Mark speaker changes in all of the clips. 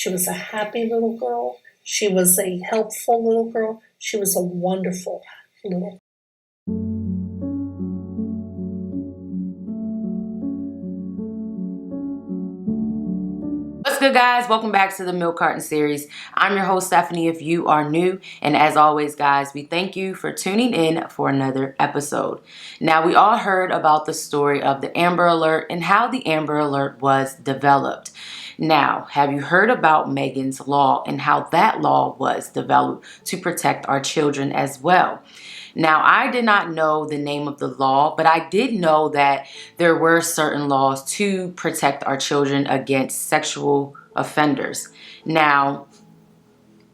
Speaker 1: She was a happy little girl. She was a helpful little girl. She was a wonderful little.
Speaker 2: What's good, guys? Welcome back to the Milk Carton series. I'm your host, Stephanie, if you are new. And as always, guys, we thank you for tuning in for another episode. Now, we all heard about the story of the Amber Alert and how the Amber Alert was developed. Now, have you heard about Megan's Law and how that law was developed to protect our children as well? Now, I did not know the name of the law, but I did know that there were certain laws to protect our children against sexual offenders. Now,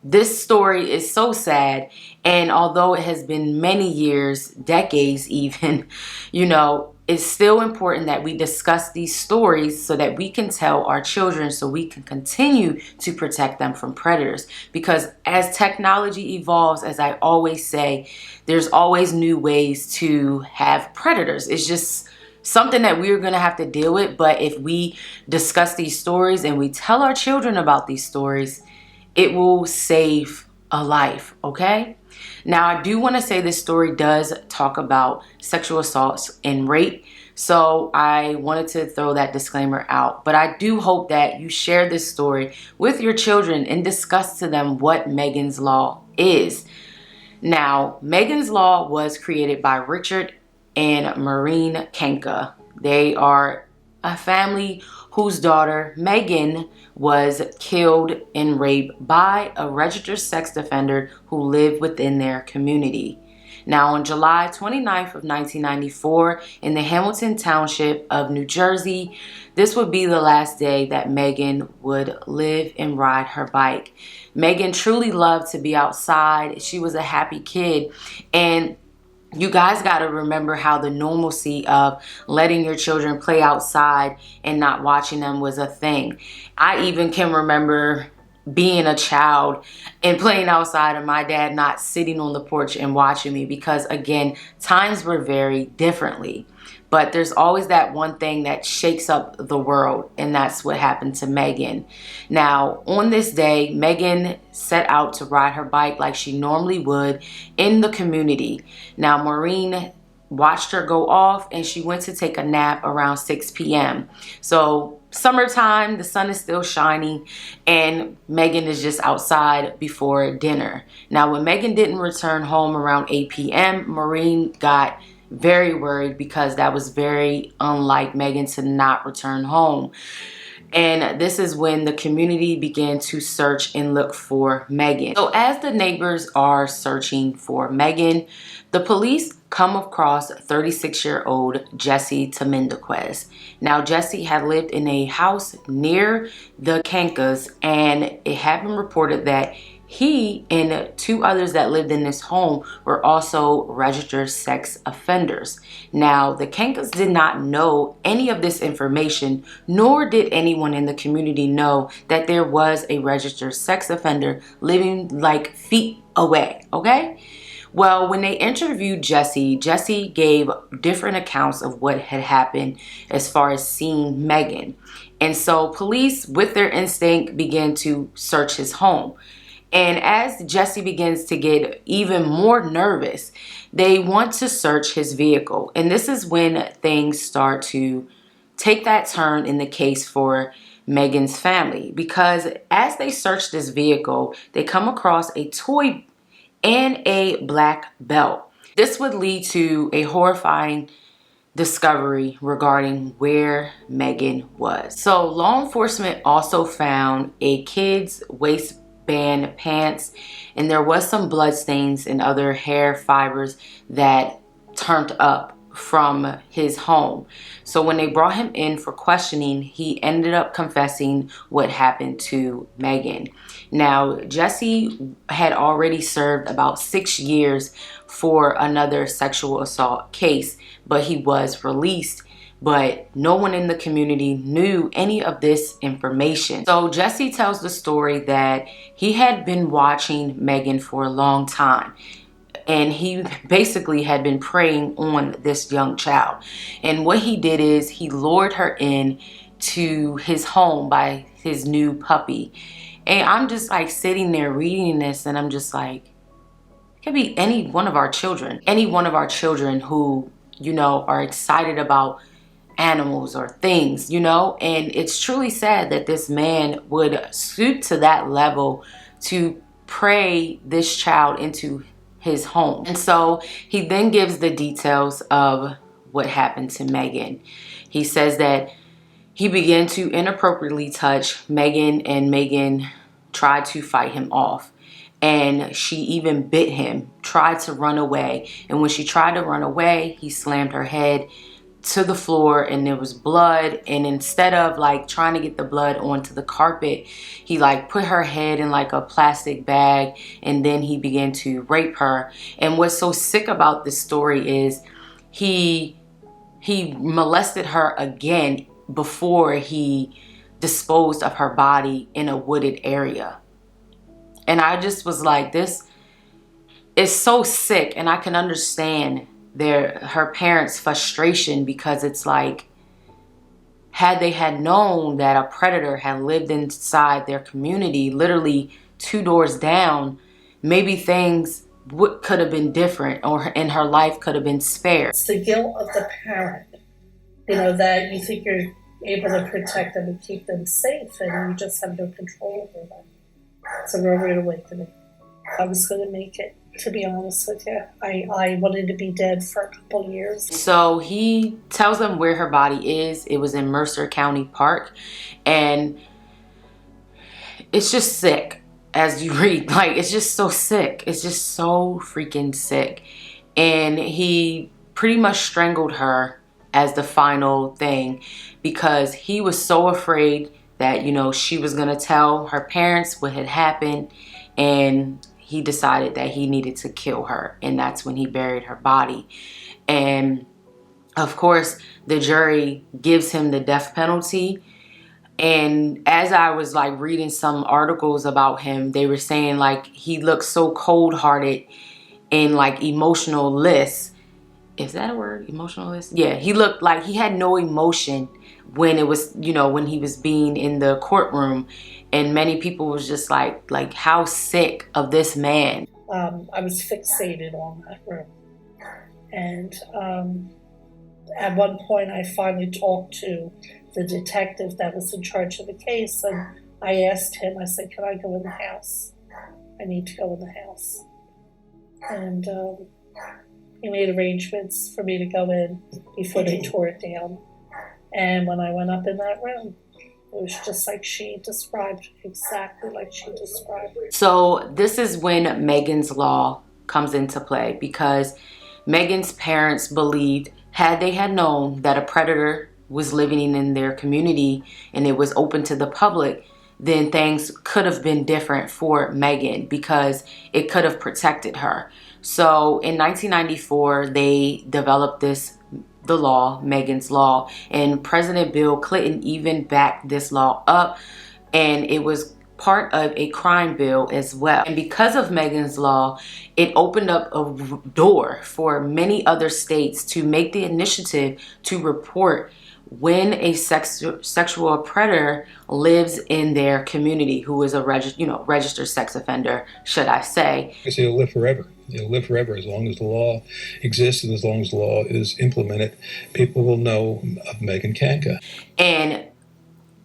Speaker 2: this story is so sad, and although it has been many years, decades even, it's still important that we discuss these stories so that we can tell our children, so we can continue to protect them from predators. Because as technology evolves, as I always say, there's always new ways to have predators. It's just something that we're going to have to deal with. But if we discuss these stories and we tell our children about these stories, it will save a life, okay? Now, I do want to say this story does talk about sexual assaults and rape, so I wanted to throw that disclaimer out. But I do hope that you share this story with your children and discuss to them what Megan's Law is. Now, Megan's Law was created by Richard and Megan Kanka. They are a family whose daughter, Megan, was killed and raped by a registered sex offender who lived within their community. Now, on July 29th of 1994, in the Hamilton Township of New Jersey, this would be the last day that Megan would live and ride her bike. Megan truly loved to be outside. She was a happy kid, and you guys got to remember how the normalcy of letting your children play outside and not watching them was a thing. I even can remember being a child and playing outside and my dad not sitting on the porch and watching me, because again, times were very differently. But there's always that one thing that shakes up the world, and that's what happened to Megan. Now, on this day, Megan set out to ride her bike like she normally would in the community. Now, Maureen watched her go off, and she went to take a nap around 6 p.m. So, summertime, the sun is still shining, and Megan is just outside before dinner. Now, when Megan didn't return home around 8 p.m., Maureen got very worried, because that was very unlike Megan to not return home. And this is when the community began to search and look for Megan. So as the neighbors are searching for Megan, the police come across 36-year-old Jesse Dominguez. Now, Jesse had lived in a house near the Kankas, and it had been reported that he and two others that lived in this home were also registered sex offenders. Now, the Kankas did not know any of this information, nor did anyone in the community know that there was a registered sex offender living like feet away, okay? Well, when they interviewed Jesse gave different accounts of what had happened as far as seeing Megan. And so police, with their instinct, began to search his home. And as Jesse begins to get even more nervous, they want to search his vehicle. And this is when things start to take that turn in the case for Megan's family. Because as they search this vehicle, they come across a toy and a black belt. This would lead to a horrifying discovery regarding where Megan was. So law enforcement also found a kid's waistband pants, and there was some blood stains and other hair fibers that turned up from his home. So when they brought him in for questioning, he ended up confessing what happened to Megan. Now, Jesse had already served about 6 years for another sexual assault case, but he was released. But no one in the community knew any of this information. So Jesse tells the story that he had been watching Megan for a long time, and he basically had been preying on this young child. And what he did is he lured her in to his home by his new puppy. And I'm just like sitting there reading this, and I'm just like, it could be any one of our children. Any one of our children who, you know, are excited about animals or things, you know. And it's truly sad that this man would stoop to that level to pray this child into his home. And so he then gives the details of what happened to Megan. He says that he began to inappropriately touch Megan, and Megan tried to fight him off. And she even bit him, tried to run away. And when she tried to run away, he slammed her head to the floor, and there was blood. And instead of like trying to get the blood onto the carpet, he like put her head in like a plastic bag, and then he began to rape her. And what's so sick about this story is he molested her again before he disposed of her body in a wooded area. And I just was like, this is so sick. And I can understand her parents' frustration, because it's like, had they had known that a predator had lived inside their community, literally 2 doors down, maybe things could have been different, and her life could have been spared.
Speaker 1: It's the guilt of the parent, you know, that you think you're able to protect them and keep them safe, and you just have no control over them. It's a real rude awakening. I was going to make it, to be honest with you. I wanted to be dead for a couple of years.
Speaker 2: So he tells them where her body is. It was in Mercer County Park. And it's just sick as you read. Like, it's just so sick. It's just so freaking sick. And he pretty much strangled her as the final thing, because he was so afraid that, you know, she was going to tell her parents what had happened. And he decided that he needed to kill her, and that's when he buried her body. And of course, the jury gives him the death penalty. And as I was like reading some articles about him, they were saying like he looked so cold-hearted and like emotionless. Is that a word? Emotionless? Yeah, he looked like he had no emotion when it was, you know, when he was being in the courtroom. And many people was just like how sick of this man.
Speaker 1: I was fixated on that room. And at one point I finally talked to the detective that was in charge of the case, and I asked him, I said, can I go in the house? I need to go in the house. And he made arrangements for me to go in before they tore it down. And when I went up in that room, it was just like she described, exactly like she described.
Speaker 2: So this is when Megan's Law comes into play, because Megan's parents believed, had they had known that a predator was living in their community and it was open to the public, then things could have been different for Megan, because it could have protected her. So in 1994, they developed the law, Megan's Law, and President Bill Clinton even backed this law up, and it was part of a crime bill as well. And because of Megan's Law, it opened up a door for many other states to make the initiative to report when a sexual predator lives in their community, who is a registered sex offender, should I say.
Speaker 3: It'll live forever. It'll live forever as long as the law exists, and as long as the law is implemented, people will know of Megan Kanka.
Speaker 2: And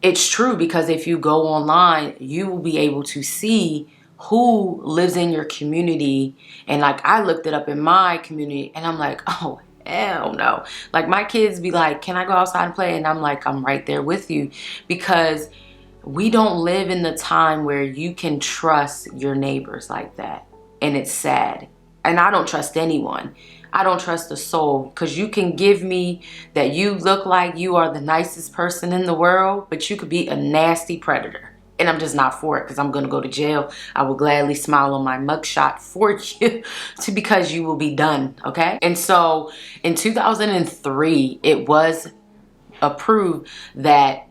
Speaker 2: it's true, because if you go online, you will be able to see who lives in your community. And like, I looked it up in my community, and I'm like, oh, hell no. Like, my kids be like, can I go outside and play? And I'm like, I'm right there with you, because we don't live in the time where you can trust your neighbors like that. And it's sad. And I don't trust anyone. I don't trust a soul, because you can give me that you look like you are the nicest person in the world, but you could be a nasty predator. And I'm just not for it, because I'm going to go to jail. I will gladly smile on my mugshot for you because you will be done, okay? And so in 2003, it was approved that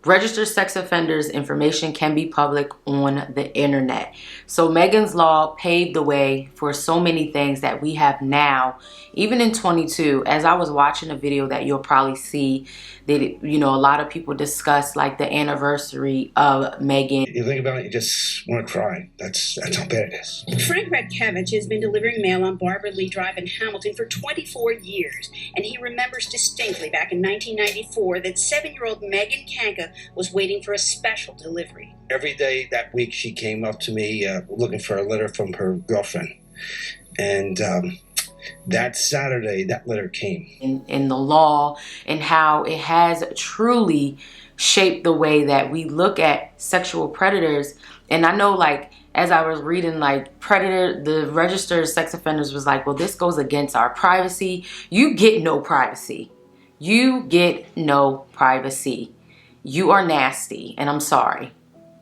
Speaker 2: registered sex offenders information can be public on the internet. So Megan's Law paved the way for so many things that we have now, even in 22. As I was watching a video that you'll probably see, that, you know, a lot of people discuss like the anniversary of Megan.
Speaker 4: You think about it, you just want to cry. That's how bad it is.
Speaker 5: Frank Radkevich has been delivering mail on Barbara Lee Drive in Hamilton for 24 years, and he remembers distinctly back in 1994 that 7-year-old Megan Kanka was waiting for a special delivery.
Speaker 4: Every day that week, she came up to me looking for a letter from her girlfriend. And that Saturday, that letter came.
Speaker 2: In the law and how it has truly shaped the way that we look at sexual predators. And I know, like, as I was reading, like, the registered sex offenders was like, well, this goes against our privacy. You get no privacy. You get no privacy. You are nasty, and I'm sorry.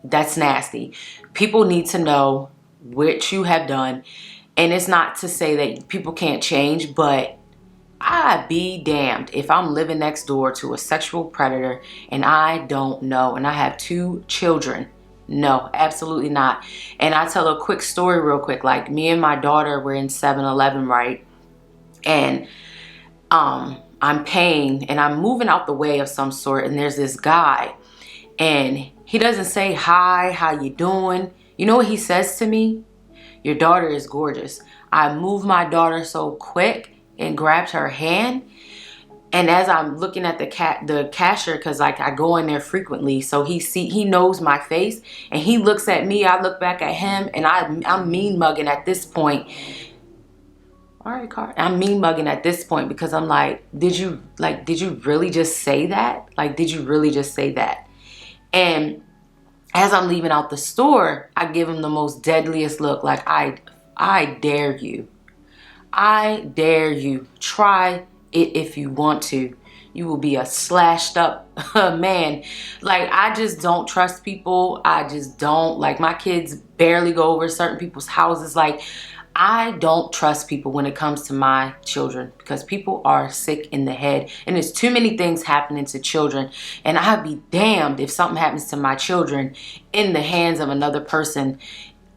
Speaker 2: That's nasty. People need to know what you have done. And it's not to say that people can't change, but I'd be damned if I'm living next door to a sexual predator and I don't know, and I have 2 children. No, absolutely not. And I tell a quick story real quick. Like, me and my daughter were in 7-Eleven, right? And I'm paying and I'm moving out the way of some sort, and there's this guy and he doesn't say hi, how you doing? You know what he says to me? Your daughter is gorgeous. I moved my daughter so quick and grabbed her hand, and as I'm looking at the cashier, because like I go in there frequently, so he knows my face, and he looks at me, I look back at him, and I'm mean mugging at this point. All right, Car. I'm mean mugging at this point because I'm like, did you really just say that? Like, did you really just say that? And as I'm leaving out the store, I give him the most deadliest look. Like, I dare you. I dare you. Try it if you want to. You will be a slashed up man. Like, I just don't trust people. I just don't. Like, my kids barely go over certain people's houses. Like, I don't trust people when it comes to my children because people are sick in the head, and there's too many things happening to children, and I'd be damned if something happens to my children in the hands of another person.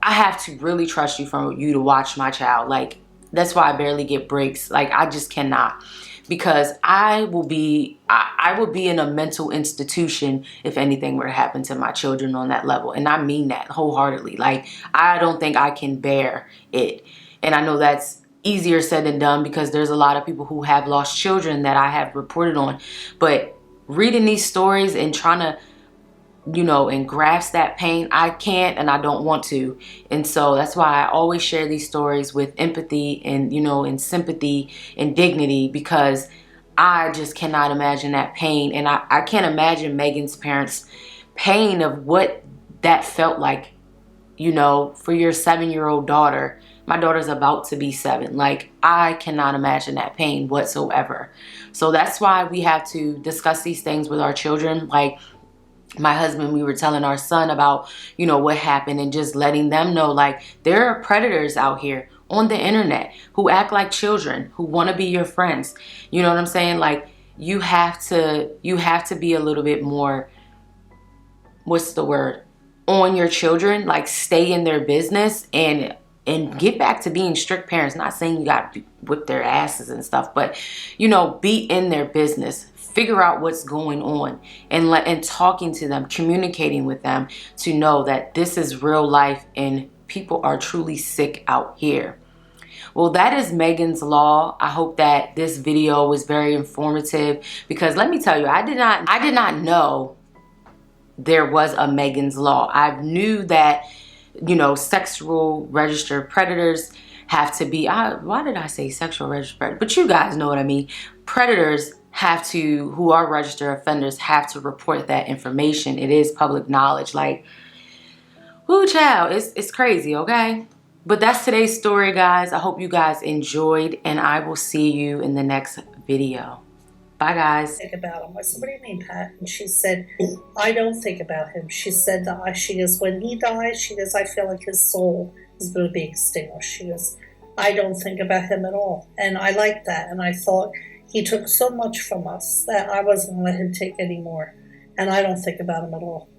Speaker 2: I have to really trust you for you to watch my child. Like, that's why I barely get breaks. Like, I just cannot, because I will be in a mental institution if anything were to happen to my children on that level. And I mean that wholeheartedly. Like, I don't think I can bear it. And I know that's easier said than done because there's a lot of people who have lost children that I have reported on. But reading these stories and trying to, you know, and grasp that pain, I can't and I don't want to. And so that's why I always share these stories with empathy and, you know, and sympathy and dignity, because I just cannot imagine that pain. And I can't imagine Megan's parents' pain of what that felt like, you know, for your 7-year-old daughter. My daughter's about to be 7. Like, I cannot imagine that pain whatsoever. So that's why we have to discuss these things with our children. Like, my husband, we were telling our son about, you know, what happened and just letting them know, like, there are predators out here on the internet who act like children, who want to be your friends. You know what I'm saying? Like, you have to be a little bit more, what's the word, on your children. Like, stay in their business and get back to being strict parents. Not saying you got to whip their asses and stuff, but, you know, be in their business. Figure out what's going on and talking to them, communicating with them to know that this is real life and people are truly sick out here. Well, that is Megan's Law. I hope that this video was very informative, because let me tell you, I did not know there was a Megan's Law. I knew that, you know, sexual registered predators have to be, why did I say sexual registered predators? But you guys know what I mean. Predators have to, who are registered offenders, have to report that information. It is public knowledge. Like, whoo, child, it's crazy, okay? But that's today's story, guys. I hope you guys enjoyed, and I will see you in the next video. Bye, guys.
Speaker 1: Think about him. I said, what do you mean, Pat? And she said, I don't think about him. She said that she goes, when he dies, she goes, I feel like his soul is going to be extinguished. She goes, I don't think about him at all. And I liked that. And I thought he took so much from us that I wasn't going to let him take any more. and I don't think about him at all.